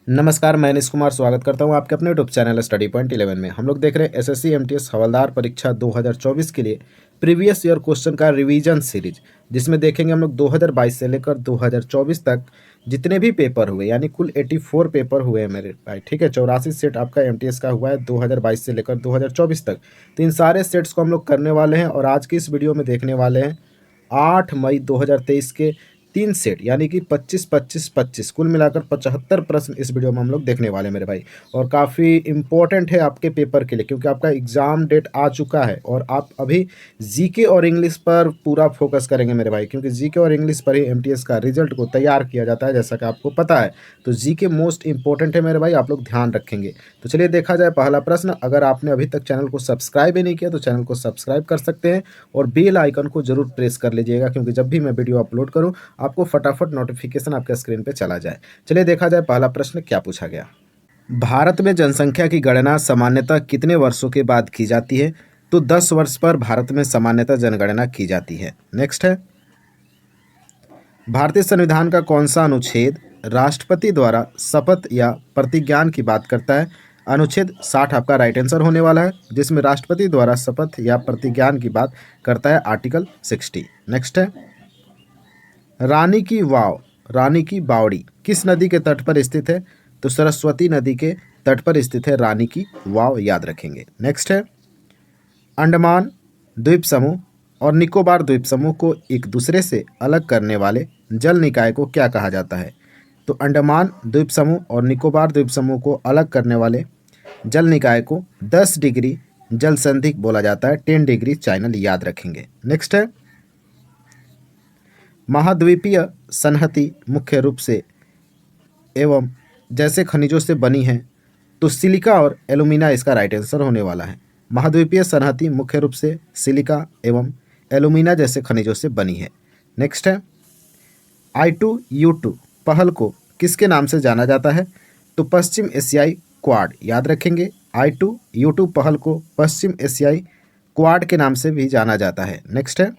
नमस्कार, मैं निश कुमार स्वागत करता हूं आपके अपने यूट्यूब चैनल स्टडी पॉइंट 11 में। हम लोग देख रहे हैं एसएससी एमटीएस हवलदार परीक्षा 2024 के लिए प्रीवियस ईयर क्वेश्चन का रिवीजन सीरीज, जिसमें देखेंगे हम लोग 2022 से लेकर 2024 तक जितने भी पेपर हुए, यानी कुल 84 पेपर हुए हैं मेरे भाई। ठीक है, 84 सेट आपका एमटीएस का हुआ है 2022 से लेकर 2024 तक। तो इन सारे सेट्स को हम लोग करने वाले हैं और आज की इस वीडियो में देखने वाले हैं 8 मई 2023 के 3 सेट, यानी कि 25 25 25 कुल मिलाकर 75 प्रश्न इस वीडियो में हम लोग देखने वाले हैं मेरे भाई। और काफ़ी इंपॉर्टेंट है आपके पेपर के लिए, क्योंकि आपका एग्ज़ाम डेट आ चुका है और आप अभी जीके और इंग्लिश पर पूरा फोकस करेंगे मेरे भाई, क्योंकि जीके और इंग्लिश पर ही एमटीएस का रिजल्ट को तैयार किया जाता है, जैसा कि आपको पता है। तो जीके मोस्ट इंपॉर्टेंट है मेरे भाई, आप लोग ध्यान रखेंगे। तो चलिए देखा जाए पहला प्रश्न। अगर आपने अभी तक चैनल को सब्सक्राइब ही नहीं किया तो चैनल को सब्सक्राइब कर सकते हैं और बेल आइकन को जरूर प्रेस कर लीजिएगा, क्योंकि जब भी मैं वीडियो अपलोड करूं आपको फटाफट नोटिफिकेशन आपके स्क्रीन पे चला जाए। चलिए देखा जाए पहला प्रश्न क्या पूछा गया। भारत में जनसंख्या की गणना सामान्यतः कितने वर्षों के बाद की जाती है? तो 10 वर्ष पर भारत में सामान्यतः जनगणना की जाती है। नेक्स्ट है, भारतीय संविधान का कौन सा अनुच्छेद राष्ट्रपति द्वारा शपथ या प्रतिज्ञान की बात करता है? अनुच्छेद 60 आपका राइट आंसर होने वाला है, जिसमें राष्ट्रपति द्वारा शपथ या प्रतिज्ञान की बात करता है आर्टिकल 60। नेक्स्ट है, रानी की वाव, रानी की बावड़ी किस नदी के तट पर स्थित है? तो सरस्वती नदी के तट पर स्थित है रानी की वाव, याद रखेंगे। नेक्स्ट है, अंडमान द्वीप समूह और निकोबार द्वीप समूह को एक दूसरे से अलग करने वाले जल निकाय को क्या कहा जाता है? तो अंडमान द्वीप समूह और निकोबार द्वीप समूह को अलग करने वाले जल निकाय को 10 डिग्री जल संधि बोला जाता है, 10 डिग्री चैनल, याद रखेंगे। नेक्स्ट है, महाद्वीपीय संहति मुख्य रूप से एवं जैसे खनिजों से बनी है? तो सिलिका और एल्यूमिना इसका राइट आंसर होने वाला है। महाद्वीपीय संहति मुख्य रूप से सिलिका एवं एल्यूमिना जैसे खनिजों से बनी है। नेक्स्ट है, I2U2 पहल को किसके नाम से जाना जाता है? तो पश्चिम एशियाई क्वाड, याद रखेंगे। I2U2 पहल को पश्चिम एशियाई क्वाड के नाम से भी जाना जाता है। नेक्स्ट है,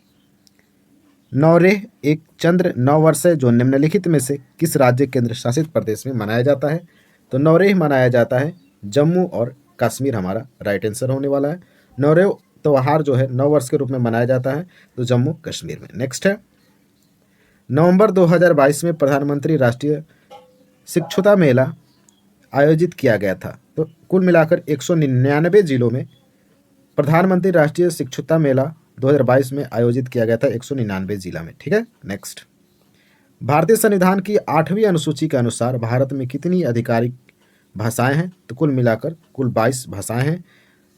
नौरेह एक चंद्र नववर्ष है जो निम्नलिखित में से किस राज्य केंद्र शासित प्रदेश में मनाया जाता है? तो नौरेह मनाया जाता है जम्मू और कश्मीर, हमारा राइट आंसर होने वाला है। नौरेह त्यौहार जो है नववर्ष के रूप में मनाया जाता है तो जम्मू कश्मीर में। नेक्स्ट है, नवंबर 2022 में प्रधानमंत्री राष्ट्रीय शिक्षुता मेला आयोजित किया गया था। तो कुल मिलाकर 199 जिलों में प्रधानमंत्री राष्ट्रीय शिक्षुता मेला 2022 में आयोजित किया गया था, 199 जिला में। ठीक है, नेक्स्ट, भारतीय संविधान की 8वीं अनुसूची के अनुसार भारत में कितनी आधिकारिक भाषाएं हैं? तो कुल मिलाकर कुल 22 भाषाएं हैं।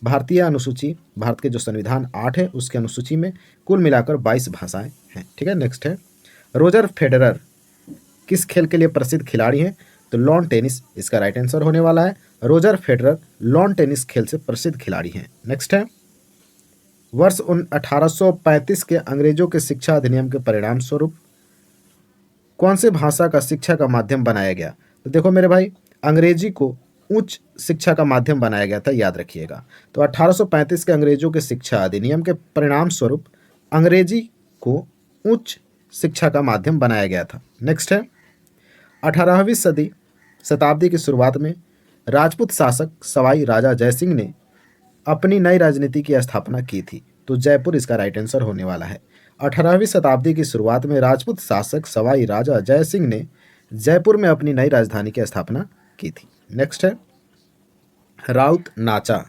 भारतीय अनुसूची, भारत के जो संविधान 8 है उसके अनुसूची में कुल मिलाकर 22 भाषाएं हैं। ठीक है, नेक्स्ट है, रोजर फेडरर किस खेल के लिए प्रसिद्ध खिलाड़ी हैं? तो लॉन टेनिस इसका राइट आंसर होने वाला है। रोजर फेडरर लॉन टेनिस खेल से प्रसिद्ध खिलाड़ी हैं। नेक्स्ट है, वर्ष 1835 के अंग्रेजों के शिक्षा अधिनियम के परिणाम स्वरूप कौन से भाषा का शिक्षा का माध्यम बनाया गया? तो देखो मेरे भाई, अंग्रेजी को उच्च शिक्षा का माध्यम बनाया गया था, याद रखिएगा। तो 1835 के अंग्रेजों के शिक्षा अधिनियम के परिणाम स्वरूप अंग्रेजी को उच्च शिक्षा का माध्यम बनाया गया था। नेक्स्ट है, 18वीं शताब्दी की शुरुआत में राजपूत शासक सवाई राजा जयसिंह ने अपनी नई राजनीति की स्थापना की थी। तो जयपुर इसका राइट आंसर होने वाला है। 18वीं शताब्दी की शुरुआत में राजपूत शासक सवाई राजा जयसिंह ने जयपुर में अपनी नई राजधानी की स्थापना की थी। नेक्स्ट है, राउत नाचा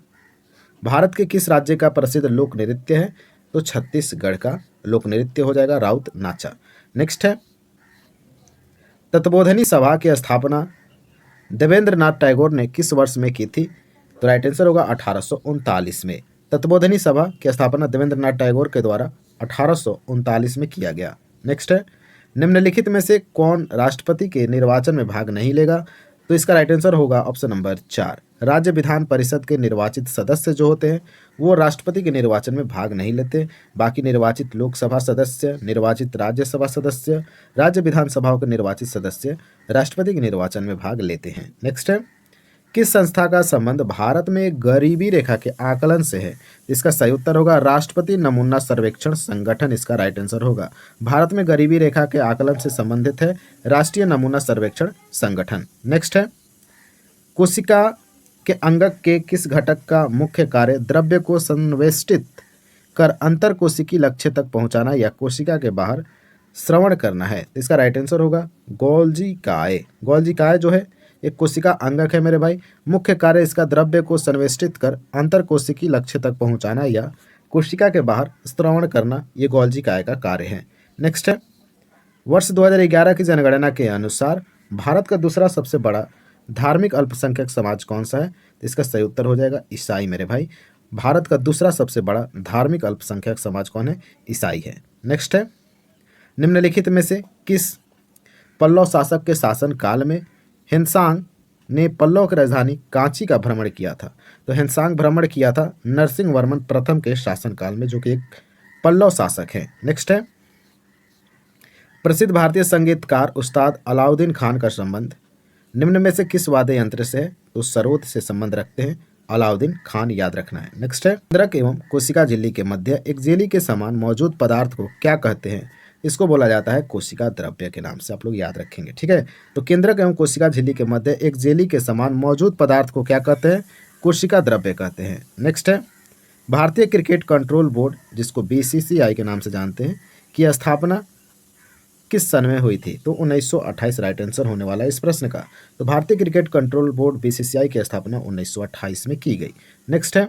भारत के किस राज्य का प्रसिद्ध लोक नृत्य है? तो छत्तीसगढ़ का लोक नृत्य हो जाएगा राउत नाचा। नेक्स्ट है, तत्बोधनी सभा की स्थापना देवेंद्र नाथ टैगोर ने किस वर्ष में की थी? तो राइट आंसर होगा 1839 में। तत्बोधनी सभा की स्थापना देवेंद्र नाथ टैगोर के द्वारा 1839 में किया गया। नेक्स्ट है, निम्नलिखित में से कौन राष्ट्रपति के निर्वाचन में भाग नहीं लेगा? तो इसका राइट आंसर होगा ऑप्शन नंबर 4। राज्य विधान परिषद के निर्वाचित सदस्य जो होते हैं वो राष्ट्रपति के निर्वाचन में भाग नहीं लेते। बाकी निर्वाचित लोकसभा सदस्य, निर्वाचित राज्यसभा सदस्य, राज्य विधानसभाओं के निर्वाचित सदस्य राष्ट्रपति के निर्वाचन में भाग लेते हैं। नेक्स्ट है, किस संस्था का संबंध भारत में गरीबी रेखा के आकलन से है? इसका सही उत्तर होगा राष्ट्रपति नमूना सर्वेक्षण संगठन, इसका राइट आंसर होगा। भारत में गरीबी रेखा के आकलन से संबंधित है राष्ट्रीय नमूना सर्वेक्षण संगठन। नेक्स्ट है, कोशिका के अंगक के किस घटक का मुख्य कार्य द्रव्य को संवेष्टित कर अंतर कोशिकीय लक्ष्य तक पहुंचाना या कोशिका के बाहर श्रवण करना है? तो इसका राइट आंसर होगा गोल्जी काय। गोल्जी काय जो है एक कोशिका अंगक है मेरे भाई। मुख्य कार्य इसका द्रव्य को संवेष्टित कर अंतर कोशिकीय लक्ष्य तक पहुंचाना या कोशिका के बाहर श्रवण करना, ये गोल्जी काय का कार्य है। नेक्स्ट है, वर्ष 2011 की जनगणना के अनुसार भारत का दूसरा सबसे बड़ा धार्मिक अल्पसंख्यक समाज कौन सा है? तो इसका सही उत्तर हो जाएगा ईसाई मेरे भाई। भारत का दूसरा सबसे बड़ा धार्मिक अल्पसंख्यक समाज कौन है? ईसाई है। नेक्स्ट है, निम्नलिखित में से किस पल्लव शासक के शासन काल में हिंसांग ने पल्लव की राजधानी कांची का भ्रमण किया था? तो हिंसांग भ्रमण किया था नरसिंह वर्मन प्रथम के शासनकाल में, जो कि एक पल्लव शासक है। नेक्स्ट है, प्रसिद्ध भारतीय संगीतकार उस्ताद अलाउद्दीन खान का संबंध निम्न में से किस वाद्य यंत्र से है? तो सरोद से संबंध रखते हैं अलाउद्दीन खान, याद रखना है। नेक्स्ट है, केंद्रक एवं कोशिका झिल्ली के मध्य एक जेली के समान मौजूद पदार्थ को क्या कहते हैं? इसको बोला जाता है कोशिका द्रव्य के नाम से, आप लोग याद रखेंगे। ठीक है, तो केंद्रक एवं कोशिका झिल्ली के मध्य एक जेली के समान मौजूद पदार्थ को क्या कहते हैं? कोशिका द्रव्य कहते हैं। नेक्स्ट है, भारतीय क्रिकेट कंट्रोल बोर्ड, जिसको बीसीसीआई के नाम से जानते हैं, की स्थापना किस सन में हुई थी? तो 1928 राइट आंसर होने वाला है इस प्रश्न का। तो भारतीय क्रिकेट कंट्रोल बोर्ड बीसीसीआई की स्थापना 1928 में की गई। नेक्स्ट है,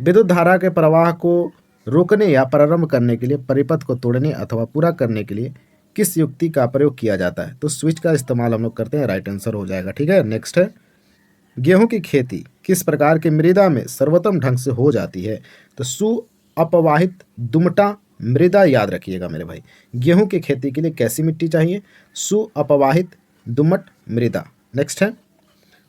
विद्युत धारा के प्रवाह को रोकने या प्रारंभ करने के लिए, परिपथ को तोड़ने अथवा पूरा करने के लिए किस युक्ति का प्रयोग किया जाता है? तो स्विच का इस्तेमाल हम लोग करते हैं, राइट आंसर हो जाएगा। ठीक है, नेक्स्ट है, गेहूं की खेती किस प्रकार की मृदा में सर्वोत्तम ढंग से हो जाती है? तो सुअपवाहित दुमटा मृदा, याद रखिएगा मेरे भाई। गेहूं की खेती के लिए कैसी मिट्टी चाहिए? सुअपवाहित दुमट मृदा। नेक्स्ट है,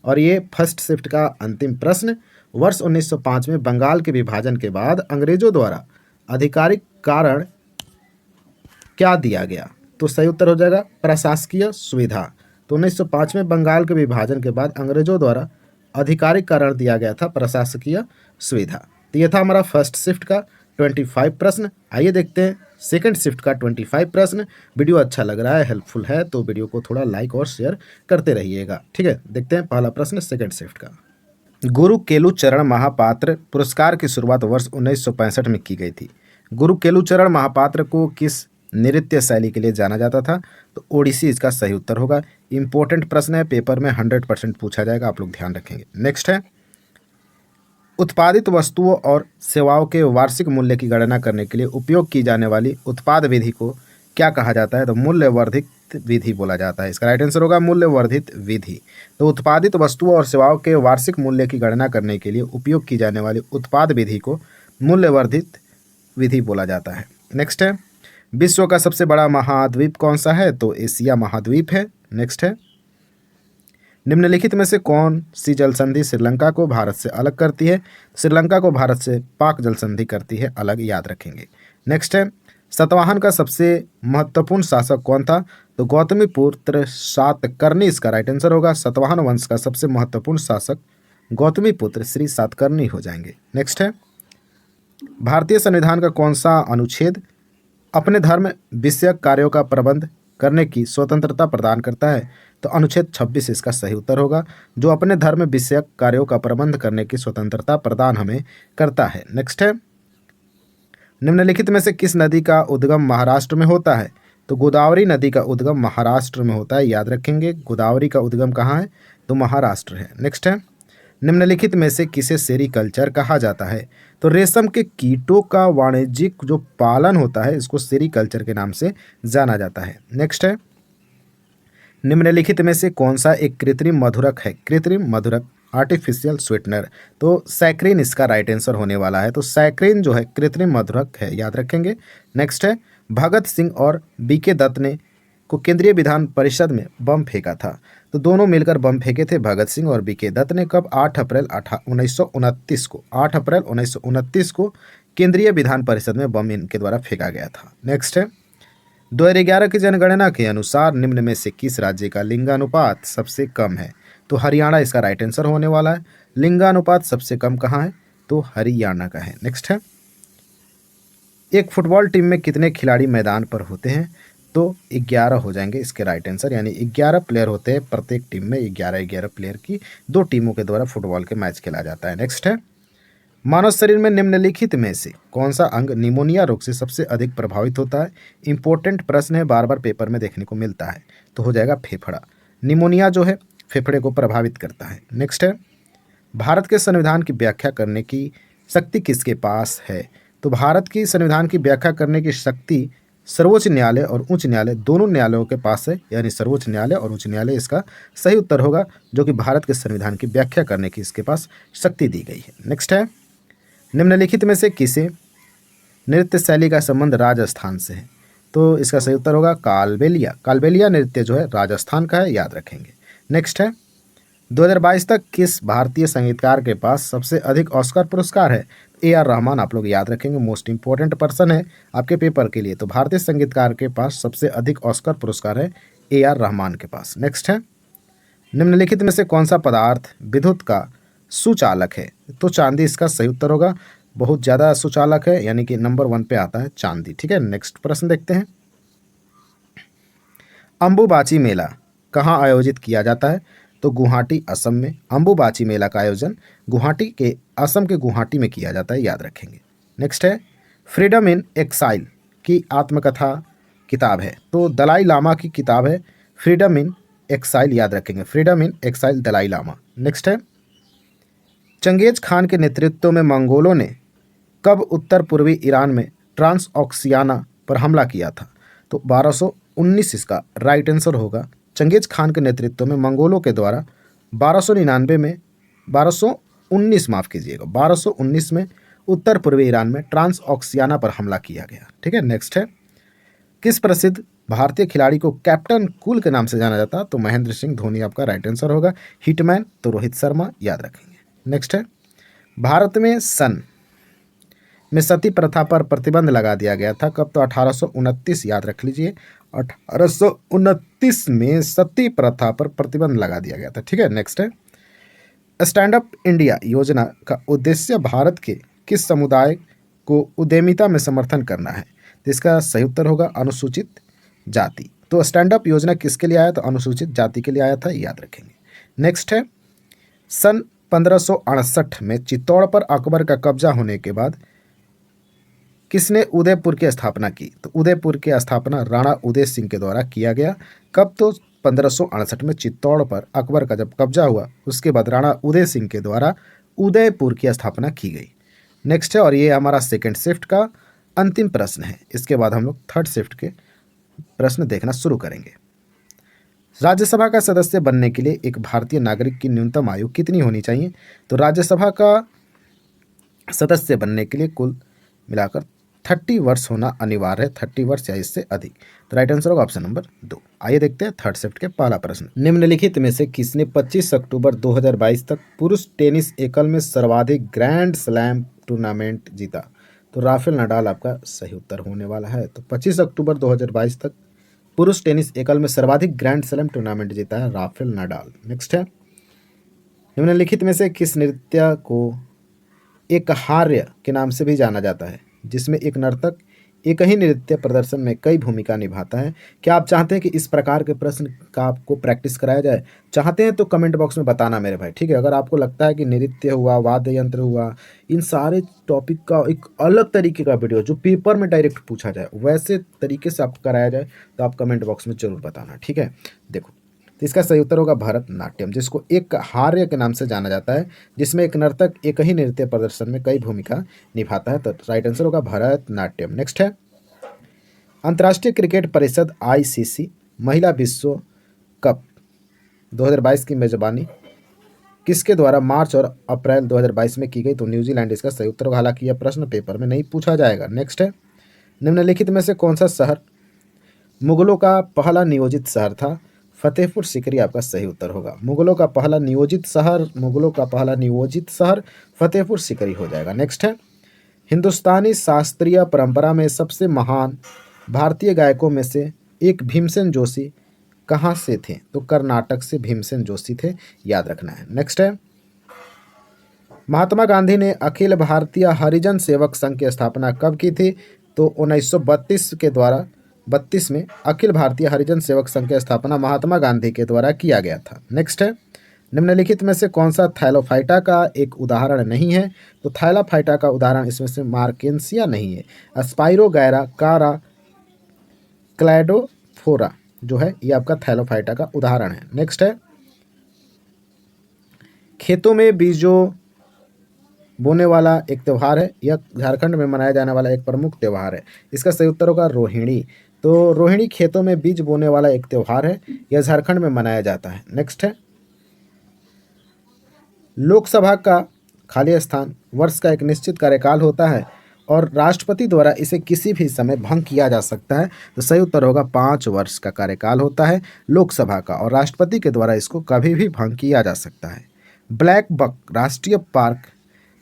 और ये फर्स्ट शिफ्ट का अंतिम प्रश्न, वर्ष 1905 में बंगाल के विभाजन के बाद अंग्रेजों द्वारा आधिकारिक कारण क्या दिया गया? तो सही उत्तर हो जाएगा प्रशासकीय सुविधा। तो 1905 में बंगाल के विभाजन के बाद अंग्रेजों द्वारा आधिकारिक कारण दिया गया था प्रशासकीय सुविधा। तो यह था हमारा फर्स्ट शिफ्ट का 25 प्रश्न। आइए देखते हैं सेकंड शिफ्ट का 25 प्रश्न। वीडियो अच्छा लग रहा है, हेल्पफुल है, तो वीडियो को थोड़ा लाइक और शेयर करते रहिएगा। ठीक है, देखते हैं पहला प्रश्न सेकंड शिफ्ट का। गुरु केलुचरण महापात्र पुरस्कार की शुरुआत वर्ष 1965 में की गई थी। गुरु केलुचरण महापात्र को किस नृत्य शैली के लिए जाना जाता था? तो ओडिसी इसका सही उत्तर होगा। इंपॉर्टेंट प्रश्न है, पेपर में 100% पूछा जाएगा, आप लोग ध्यान रखेंगे। नेक्स्ट है, उत्पादित वस्तुओं और सेवाओं के वार्षिक मूल्य की गणना करने के लिए उपयोग की जाने वाली उत्पाद विधि को क्या कहा जाता है? तो मूल्य वर्धित विधि बोला जाता है। इसका राइट आंसर होगा मूल्य वर्धित विधि। तो उत्पादित वस्तुओं और सेवाओं के वार्षिक मूल्य की गणना करने के लिए उपयोग की जाने वाली उत्पाद विधि को मूल्य वर्धित विधि बोला जाता है। नेक्स्ट है, विश्व का सबसे बड़ा महाद्वीप कौन सा है? तो एशिया महाद्वीप है। नेक्स्ट है, निम्नलिखित में से कौन सी जल संधि श्रीलंका को भारत से अलग करती है? श्रीलंका को भारत से पाक जल संधि करती है अलग, याद रखेंगे। नेक्स्ट है, सातवाहन का सबसे महत्वपूर्ण शासक कौन था? तो गौतमीपुत्र सातकर्णी इसका राइट आंसर होगा। सातवाहन वंश का सबसे महत्वपूर्ण शासक गौतमीपुत्र श्री सातकर्णी हो जाएंगे। नेक्स्ट है, भारतीय संविधान का कौन सा अनुच्छेद अपने धर्म विषयक कार्यों का प्रबंध करने की स्वतंत्रता प्रदान करता है? तो अनुच्छेद 26 इसका सही उत्तर होगा, जो अपने धर्म विषयक कार्यों का प्रबंध करने की स्वतंत्रता प्रदान हमें करता है। नेक्स्ट है, निम्नलिखित में से किस नदी का उद्गम महाराष्ट्र में होता है? तो गोदावरी नदी का उद्गम महाराष्ट्र में होता है, याद रखेंगे। गोदावरी का उद्गम कहाँ है? तो महाराष्ट्र है। नेक्स्ट है, निम्नलिखित में से किसे सेरीकल्चर कहा जाता है? तो रेशम के कीटों का वाणिज्यिक जो पालन होता है, इसको सेरीकल्चर के नाम से जाना जाता है। नेक्स्ट है, निम्नलिखित में से कौन सा एक कृत्रिम मधुरक है? कृत्रिम मधुरक आर्टिफिशियल स्वीटनर, तो सैक्रिन इसका राइट आंसर होने वाला है। तो सैक्रिन जो है कृत्रिम मधुरक है, याद रखेंगे। नेक्स्ट है, भगत सिंह और बीके दत्त ने को केंद्रीय विधान परिषद में बम फेंका था। तो दोनों मिलकर बम फेंके थे, भगत सिंह और बीके दत्त ने। कब? 8 अप्रैल 1929 को। 8 अप्रैल 1929 को केंद्रीय विधान परिषद में बम इनके द्वारा फेंका गया था। नेक्स्ट है, 2011 की जनगणना के अनुसार निम्न में से किस राज्य का लिंगानुपात सबसे कम है? तो हरियाणा इसका राइट आंसर होने वाला है। लिंगानुपात सबसे कम कहाँ है? तो हरियाणा का है। नेक्स्ट है, एक फुटबॉल टीम में कितने खिलाड़ी मैदान पर होते हैं? तो 11 हो जाएंगे इसके राइट आंसर, यानी 11 प्लेयर होते हैं प्रत्येक टीम में। 11 प्लेयर की 2 टीमों के द्वारा फुटबॉल के मैच खेला जाता है। नेक्स्ट है, मानव शरीर में निम्नलिखित में से कौन सा अंग निमोनिया रोग से सबसे अधिक प्रभावित होता है? इंपॉर्टेंट प्रश्न है, बार बार पेपर में देखने को मिलता है। तो हो जाएगा फेफड़ा। निमोनिया जो है फेफड़े को प्रभावित करता है। नेक्स्ट है, भारत के संविधान की व्याख्या करने की शक्ति किसके पास है? तो भारत की संविधान की व्याख्या करने की शक्ति सर्वोच्च न्यायालय और उच्च न्यायालय दोनों न्यायालयों के पास है, यानी सर्वोच्च न्यायालय और उच्च न्यायालय इसका सही उत्तर होगा, जो कि भारत के संविधान की व्याख्या करने की इसके पास शक्ति दी गई है। नेक्स्ट है, निम्नलिखित में से किसे नृत्य शैली का संबंध राजस्थान से है? तो इसका सही उत्तर होगा कालबेलिया। कालबेलिया नृत्य जो है राजस्थान का है, याद रखेंगे। नेक्स्ट है, 2022 तक किस भारतीय संगीतकार के पास सबसे अधिक ऑस्कर पुरस्कार है? AR रहमान, आप लोग याद रखेंगे, मोस्ट इंपॉर्टेंट पर्सन है आपके पेपर के लिए। तो भारतीय संगीतकार के पास सबसे अधिक ऑस्कर पुरस्कार है AR रहमान के पास। नेक्स्ट है, निम्नलिखित में से कौन सा पदार्थ विद्युत का सुचालक है? तो चांदी इसका सही उत्तर होगा, बहुत ज़्यादा सुचालक है, यानी कि नंबर 1 पे आता है चांदी। ठीक है, नेक्स्ट प्रश्न देखते हैं। अंबुबाची मेला कहाँ आयोजित किया जाता है? तो गुवाहाटी असम में। अंबुबाची मेला का आयोजन गुवाहाटी के असम के गुवाहाटी में किया जाता है, याद रखेंगे। नेक्स्ट है, फ्रीडम इन एक्साइल की आत्मकथा किताब है? तो दलाई लामा की किताब है फ्रीडम इन एक्साइल, याद रखेंगे, freedom in exile Dalai Lama. Next है, चंगेज खान के नेतृत्व में मंगोलों ने कब उत्तर पूर्वी ईरान में ट्रांस ऑक्सियाना पर हमला किया था? तो 1219 इसका राइट आंसर होगा। चंगेज खान के नेतृत्व में मंगोलों के द्वारा 1299 में 1219 माफ़ कीजिएगा 1219 में उत्तर पूर्वी ईरान में ट्रांस ऑक्सियाना पर हमला किया गया। ठीक है, नेक्स्ट है, किस प्रसिद्ध भारतीय खिलाड़ी को कैप्टन कूल के नाम से जाना जाता? तो महेंद्र सिंह धोनी आपका राइट आंसर होगा। हिटमैन तो रोहित शर्मा, याद रखेंगे। नेक्स्ट है, भारत में सन में सती प्रथा पर प्रतिबंध लगा दिया गया था कब? तो 1829, याद रख लीजिए, 1829 में सती प्रथा पर प्रतिबंध लगा दिया गया था। ठीक है, नेक्स्ट है, स्टैंड अप इंडिया योजना का उद्देश्य भारत के किस समुदाय को उद्यमिता में समर्थन करना है? तो इसका सही उत्तर होगा अनुसूचित जाति। तो स्टैंड अप योजना किसके लिए आया? तो अनुसूचित जाति के लिए आया था, याद रखेंगे। नेक्स्ट है, सन 1568 में चित्तौड़ पर अकबर का कब्जा होने के बाद किसने उदयपुर की स्थापना की? तो उदयपुर की स्थापना राणा उदय सिंह के द्वारा किया गया। कब? तो 1568 में चित्तौड़ पर अकबर का जब कब्जा हुआ उसके बाद राणा उदय सिंह के द्वारा उदयपुर की स्थापना की गई। नेक्स्ट है, और ये हमारा सेकंड शिफ्ट का अंतिम प्रश्न है। इसके बाद हम लोग थर्ड शिफ्ट के प्रश्न देखना शुरू करेंगे। राज्यसभा का सदस्य बनने के लिए एक भारतीय नागरिक की न्यूनतम आयु कितनी होनी चाहिए? तो राज्यसभा का सदस्य बनने के लिए कुल मिलाकर 30 वर्ष होना अनिवार्य है, 30 वर्ष या इससे अधिक। तो राइट आंसर होगा ऑप्शन नंबर 2। आइए देखते हैं थर्ड शिफ्ट के पहला प्रश्न। निम्नलिखित में से किसने 25 अक्टूबर 2022 तक पुरुष टेनिस एकल में सर्वाधिक ग्रैंड स्लैम टूर्नामेंट जीता? तो राफेल नडाल आपका सही उत्तर होने वाला है। तो 25 अक्टूबर 2022 तक पुरुष टेनिस एकल में सर्वाधिक ग्रैंड स्लैम टूर्नामेंट जीता है राफेल नडाल। नेक्स्ट है, निम्नलिखित में से किस नृत्य को एक हार्य के नाम से भी जाना जाता है, जिसमें एक नर्तक एक ही नृत्य प्रदर्शन में कई भूमिका निभाता है? क्या आप चाहते हैं कि इस प्रकार के प्रश्न का आपको प्रैक्टिस कराया जाए? चाहते हैं तो कमेंट बॉक्स में बताना मेरे भाई। ठीक है, अगर आपको लगता है कि नृत्य हुआ, वाद्य यंत्र हुआ, इन सारे टॉपिक का एक अलग तरीके का वीडियो जो पेपर में डायरेक्ट पूछा जाए वैसे तरीके से आपको कराया जाए तो आप कमेंट बॉक्स में जरूर बताना। ठीक है, देखो, तो इसका सही उत्तर होगा भरतनाट्यम, जिसको एक हार्य के नाम से जाना जाता है, जिसमें एक नर्तक एक ही नृत्य प्रदर्शन में कई भूमिका निभाता है। तो राइट आंसर होगा भरतनाट्यम। नेक्स्ट है, अंतर्राष्ट्रीय क्रिकेट परिषद ICC महिला विश्व कप 2022 की मेजबानी किसके द्वारा मार्च और अप्रैल 2022 में की गई? तो न्यूजीलैंड इसका सही उत्तर होगा। हालांकि यह प्रश्न पेपर में नहीं पूछा जाएगा। नेक्स्ट है, निम्नलिखित में से कौन सा शहर मुगलों का पहला नियोजित शहर था? फतेहपुर सीकरी आपका सही उत्तर होगा। मुगलों का पहला नियोजित शहर फतेहपुर सीकरी हो जाएगा। नेक्स्ट है, हिंदुस्तानी शास्त्रीय परंपरा में सबसे महान भारतीय गायकों में से एक भीमसेन जोशी कहाँ से थे? तो कर्नाटक से भीमसेन जोशी थे, याद रखना है। नेक्स्ट है, महात्मा गांधी ने अखिल भारतीय हरिजन सेवक संघ की स्थापना कब की थी? तो 1932 के द्वारा 1932 में अखिल भारतीय हरिजन सेवक संघ की स्थापना महात्मा गांधी के द्वारा किया गया था। नेक्स्ट है, निम्नलिखित में से कौन सा थैलोफाइटा का एक उदाहरण नहीं है? तो थैलोफाइटा का उदाहरण इसमें से मार्केंसिया नहीं है। स्पाइरोगैरा, कारा, क्लैडोफोरा जो है ये आपका थैलोफाइटा का उदाहरण है। नेक्स्ट है, खेतों में बीजों बोने वाला एक त्यौहार है, यह झारखंड में मनाया जाने वाला एक प्रमुख त्यौहार है। इसका सही उत्तर होगा रोहिणी। तो रोहिणी खेतों में बीज बोने वाला एक त्यौहार है, यह झारखंड में मनाया जाता है। नेक्स्ट है, लोकसभा का खाली स्थान वर्ष का एक निश्चित कार्यकाल होता है और राष्ट्रपति द्वारा इसे किसी भी समय भंग किया जा सकता है। तो सही उत्तर होगा 5 वर्ष का कार्यकाल होता है लोकसभा का और राष्ट्रपति के द्वारा इसको कभी भी भंग किया जा सकता है। ब्लैक बक राष्ट्रीय पार्क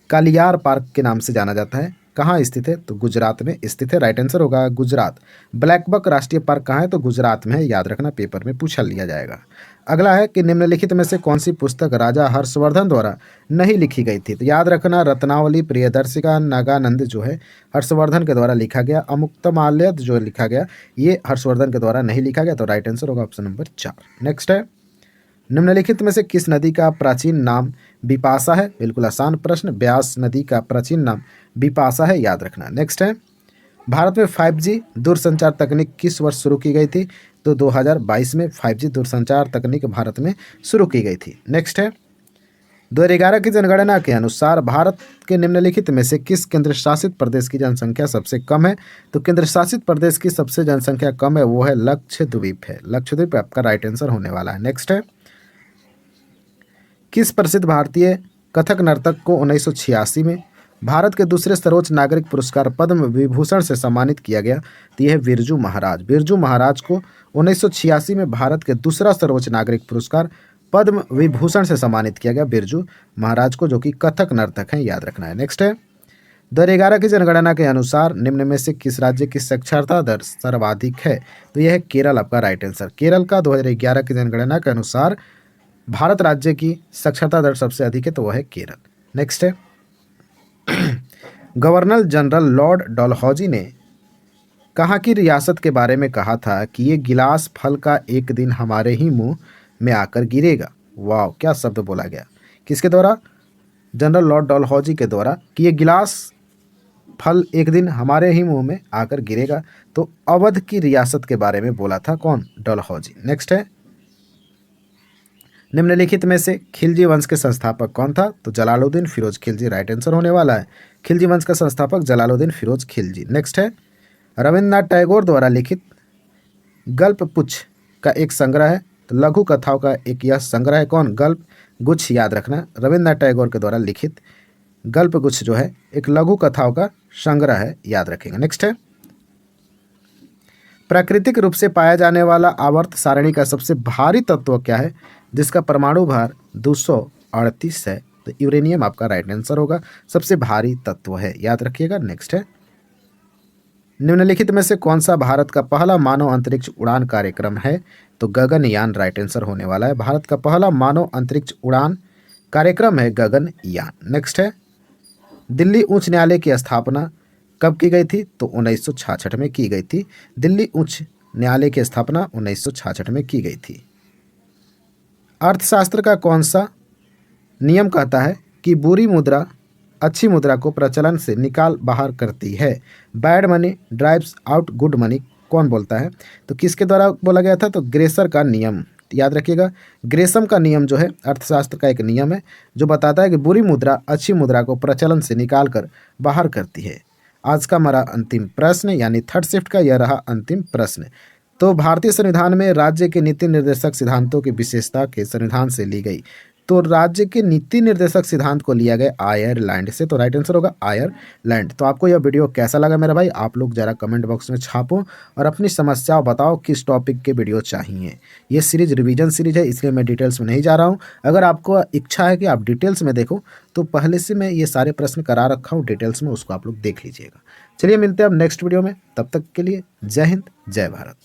कालियार पार्क के नाम से जाना जाता है, कहाँ स्थित है? तो गुजरात में स्थित है। राइट आंसर होगा गुजरात। ब्लैक बक राष्ट्रीय पार्क कहाँ है? तो गुजरात में है, याद रखना, पेपर में पूछा लिया जाएगा। अगला है कि निम्नलिखित में से कौन सी पुस्तक राजा हर्षवर्धन द्वारा नहीं लिखी गई थी? तो याद रखना, रत्नावली, प्रियदर्शिका, नागानंद जो है हर्षवर्धन के द्वारा लिखा गया। अमुक्तमाल्यद जो लिखा गया ये हर्षवर्धन के द्वारा नहीं लिखा गया। तो राइट आंसर होगा ऑप्शन नंबर 4। नेक्स्ट है, निम्नलिखित में से किस नदी का प्राचीन नाम बिपाशा है? बिल्कुल आसान प्रश्न, ब्यास नदी का प्राचीन नाम बिपाशा है, याद रखना। नेक्स्ट है, भारत में 5G दूरसंचार तकनीक किस वर्ष शुरू की गई थी? तो 2022 में 5G दूरसंचार तकनीक भारत में शुरू की गई थी। नेक्स्ट है, 2011 की जनगणना के अनुसार भारत के निम्नलिखित में से किस केंद्र शासित प्रदेश की जनसंख्या सबसे कम है? तो केंद्र शासित प्रदेश की सबसे जनसंख्या कम है वो है लक्षद्वीप है। लक्षद्वीप आपका राइट आंसर होने वाला है। नेक्स्ट है, किस प्रसिद्ध भारतीय कथक नर्तक को 1986 में भारत के दूसरे सर्वोच्च नागरिक पुरस्कार पद्म विभूषण से सम्मानित किया गया? तो यह है बिरजू महाराज। बिरजू महाराज को 1986 में भारत के दूसरा सर्वोच्च नागरिक पुरस्कार पद्म विभूषण से सम्मानित किया गया बिरजू महाराज को, जो कि कथक नर्तक हैं, याद रखना है। नेक्स्ट है, 2011 की जनगणना के अनुसार निम्न में से किस राज्य की साक्षरता दर सर्वाधिक है? तो यह है केरल आपका राइट आंसर। केरल का 2011 की जनगणना के अनुसार भारत राज्य की साक्षरता दर सबसे अधिक है, तो वह है केरल। नेक्स्ट है, गवर्नर जनरल लॉर्ड डलहौजी ने कहाँ की रियासत के बारे में कहा था कि ये गिलास फल का एक दिन हमारे ही मुंह में आकर गिरेगा? वाह, क्या शब्द बोला गया, किसके द्वारा? जनरल लॉर्ड डलहौजी के द्वारा, कि ये गिलास फल एक दिन हमारे ही मुंह में आकर गिरेगा। तो अवध की रियासत के बारे में बोला था कौन? डलहौजी। नेक्स्ट है, निम्नलिखित में से खिलजी वंश के संस्थापक कौन था? तो जलालुद्दीन फिरोज खिलजी राइट आंसर होने वाला है। खिलजी वंश का संस्थापक जलालुद्दीन फिरोज खिलजी। नेक्स्ट है, रविन्द्रनाथ टैगोर द्वारा लिखित गल्पपुच्छ का एक संग्रह है, तो लघु कथाओं का एक यह संग्रह है कौन? गल्प गुच्छ, याद रखना, रविन्द्रनाथ टैगोर के द्वारा लिखित गल्पगुच्छ जो है एक लघु कथाओं का संग्रह है, याद रखेंगे। नेक्स्ट है, प्राकृतिक रूप से पाया जाने वाला आवर्त सारणी का सबसे भारी तत्व क्या है जिसका परमाणु भार 238 है? तो यूरेनियम आपका राइट आंसर होगा, सबसे भारी तत्व है, याद रखिएगा। नेक्स्ट है, निम्नलिखित में से कौन सा भारत का पहला मानव अंतरिक्ष उड़ान कार्यक्रम है? तो गगनयान राइट आंसर होने वाला है। भारत का पहला मानव अंतरिक्ष उड़ान कार्यक्रम है गगनयान। नेक्स्ट है, दिल्ली उच्च न्यायालय की स्थापना कब की गई थी? तो 1966 में की गई थी। दिल्ली उच्च न्यायालय की स्थापना 1966 में की गई थी। अर्थशास्त्र का कौन सा नियम कहता है कि बुरी मुद्रा अच्छी मुद्रा को प्रचलन से निकाल बाहर करती है? Bad money drives out good money कौन बोलता है? तो किसके द्वारा बोला गया था? तो ग्रेसर का नियम, याद रखिएगा। ग्रेसम का नियम जो है अर्थशास्त्र का एक नियम है जो बताता है कि बुरी मुद्रा अच्छी मुद्रा को प्रचलन से निकाल कर बाहर करती है। आज का हमारा अंतिम प्रश्न यानी थर्ड शिफ्ट का यह रहा अंतिम प्रश्न। तो भारतीय संविधान में राज्य के नीति निर्देशक सिद्धांतों की विशेषता के संविधान से ली गई, तो राज्य के नीति निर्देशक सिद्धांत को लिया गया आयरलैंड से, तो राइट आंसर होगा आयरलैंड। तो आपको यह वीडियो कैसा लगा मेरा भाई? आप लोग ज़रा कमेंट बॉक्स में छापो और अपनी समस्याओं बताओ किस टॉपिक के वीडियो चाहिए। ये सीरीज रिवीजन सीरीज है इसलिए मैं डिटेल्स में नहीं जा रहा हूँ। अगर आपको इच्छा है कि आप डिटेल्स में देखो तो पहले से मैं ये सारे प्रश्न करा रखा हूँ डिटेल्स में, उसको आप लोग देख लीजिएगा। चलिए मिलते हैं अब नेक्स्ट वीडियो में, तब तक के लिए जय हिंद जय भारत।